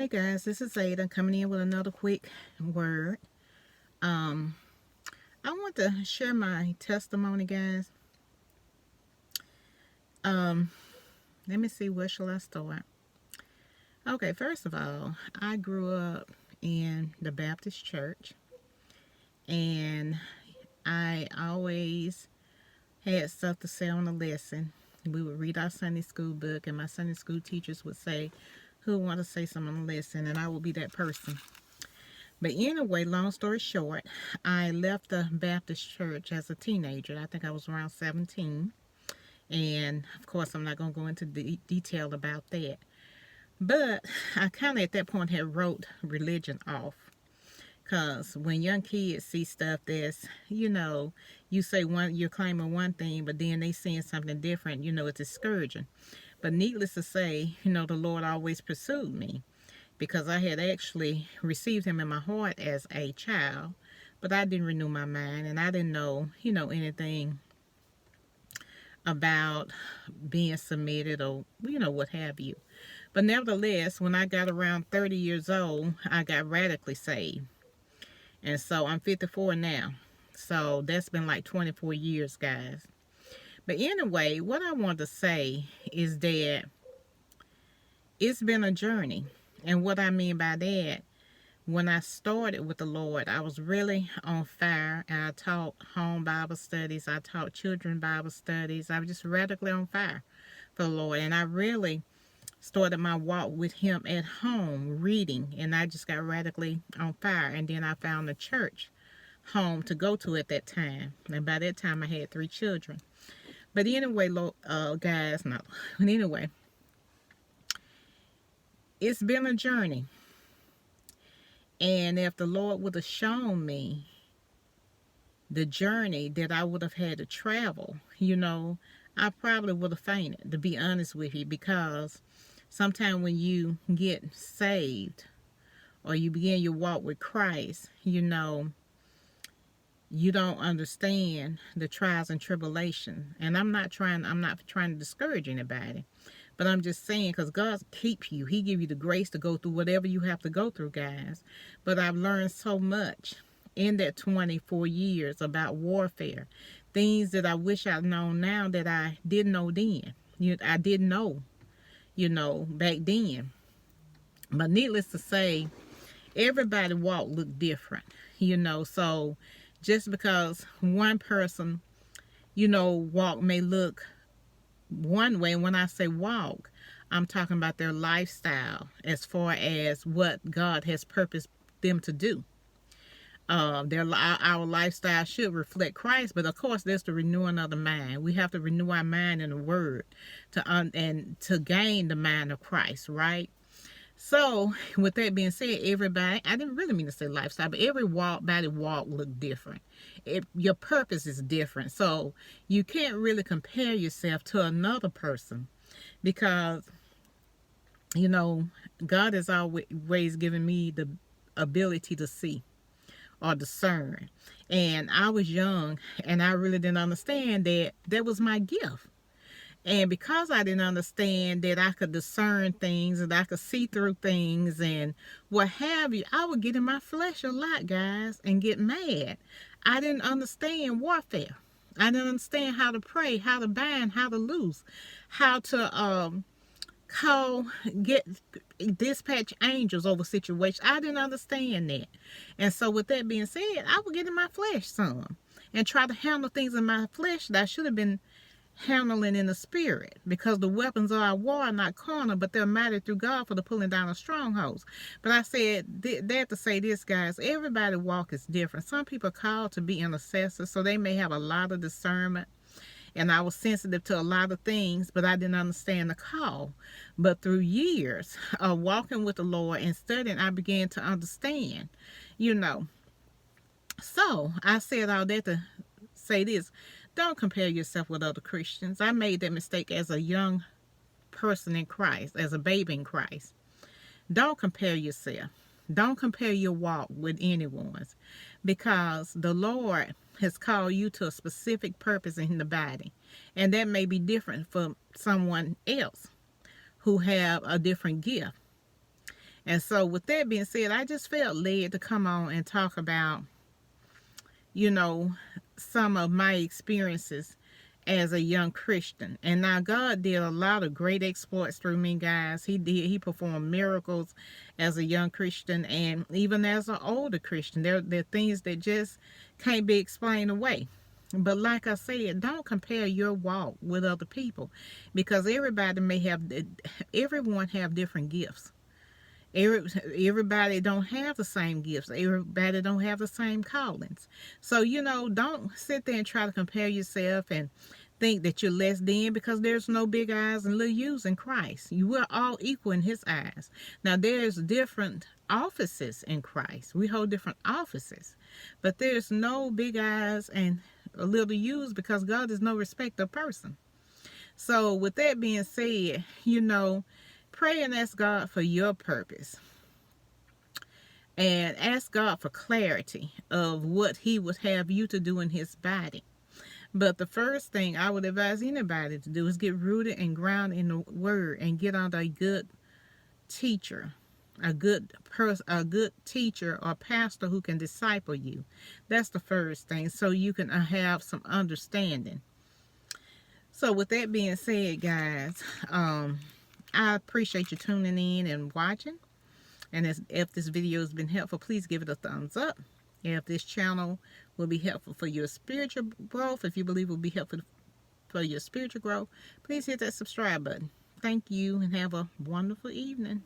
Hey guys, this is Ada coming in with another quick word. Um, I want to share my testimony, guys. Um, Let me see, where shall I start? Okay, first of all, I grew up in the Baptist church, and I always had stuff to say on the lesson. We would read our Sunday school book, and my Sunday school teachers would say, "Who want to say something on the lesson?" And I would be that person. But anyway, long story short, I left the Baptist church as a teenager. I think I was around 17. And of course, I'm not going to go into detail about that. But I kind of at that point had wrote religion off. Because when young kids see stuff that's, you say one, you're claiming one thing, but then they seeing something different, it's discouraging. But needless to say, the Lord always pursued me because I had actually received him in my heart as a child, but I didn't renew my mind and I didn't know, anything about being submitted or, what have you. But nevertheless, when I got around 30 years old, I got radically saved. And so I'm 54 now. So that's been like 24 years, guys. But anyway, what I want to say is that it's been a journey. And what I mean by that, when I started with the Lord, I was really on fire. And I taught home Bible studies. I taught children Bible studies. I was just radically on fire for the Lord. And I really started my walk with him at home reading. And I just got radically on fire. And then I found a church home to go to at that time. And by that time, I had 3 children. But anyway, guys, no. But anyway, it's been a journey. And if the Lord would have shown me the journey that I would have had to travel, I probably would have fainted, to be honest with you, because sometimes when you get saved or you begin your walk with Christ, you don't understand the trials and tribulation. And I'm not trying to discourage anybody. But I'm just saying, because God keeps you. He give you the grace to go through whatever you have to go through, guys. But I've learned so much in that 24 years about warfare. Things that I wish I'd known now that I didn't know then. I didn't know, back then. But needless to say, everybody walk look different, So just because one person, walk may look one way. When I say walk, I'm talking about their lifestyle as far as what God has purposed them to do. Our lifestyle should reflect Christ, but of course, there's the renewing of the mind. We have to renew our mind in the Word and to gain the mind of Christ, right? So, with that being said, everybody, I didn't really mean to say lifestyle, but every body walk look different. Your purpose is different. So, you can't really compare yourself to another person because, God has always given me the ability to see or discern. And I was young and I really didn't understand that was my gift. And because I didn't understand that I could discern things and I could see through things and what have you, I would get in my flesh a lot, guys, and get mad. I didn't understand warfare. I didn't understand how to pray, how to bind, how to loose, how to call, dispatch angels over situations. I didn't understand that. And so with that being said, I would get in my flesh some and try to handle things in my flesh that I should have been handling in the spirit, because the weapons of our war are not carnal, but they're mighty through God for the pulling down of strongholds. But I said that to say this, guys, everybody walk is different. Some people are called to be intercessors, so they may have a lot of discernment, and I was sensitive to a lot of things, but I didn't understand the call. But through years of walking with the Lord and studying, I began to understand, So I said all that to say this: don't compare yourself with other Christians. I made that mistake as a young person in Christ, as a baby in Christ. Don't compare yourself. Don't compare your walk with anyone's, because the Lord has called you to a specific purpose in the body, and that may be different from someone else who have a different gift. And so with that being said, I just felt led to come on and talk about, you know, some of my experiences as a young Christian. And now God did a lot of great exploits through me, guys. He performed miracles as a young Christian and even as an older Christian. There are things that just can't be explained away. But like I said, don't compare your walk with other people, because everyone have different gifts. Everybody don't have the same gifts. Everybody don't have the same callings. So, don't sit there and try to compare yourself and think that you're less than, because there's no big eyes and little U's in Christ. You are all equal in his eyes. Now, there's different offices in Christ. We hold different offices. But there's no big eyes and a little U's, because God is no respecter of person. So with that being said, pray and ask God for your purpose. And ask God for clarity of what he would have you to do in his body. But the first thing I would advise anybody to do is get rooted and grounded in the word and get under a good teacher, a good teacher or pastor who can disciple you. That's the first thing, so you can have some understanding. So with that being said, guys, I appreciate you tuning in and watching. And if this video has been helpful, please give it a thumbs up. If this channel will be helpful for your spiritual growth, if you believe it will be helpful for your spiritual growth, please hit that subscribe button. Thank you and have a wonderful evening.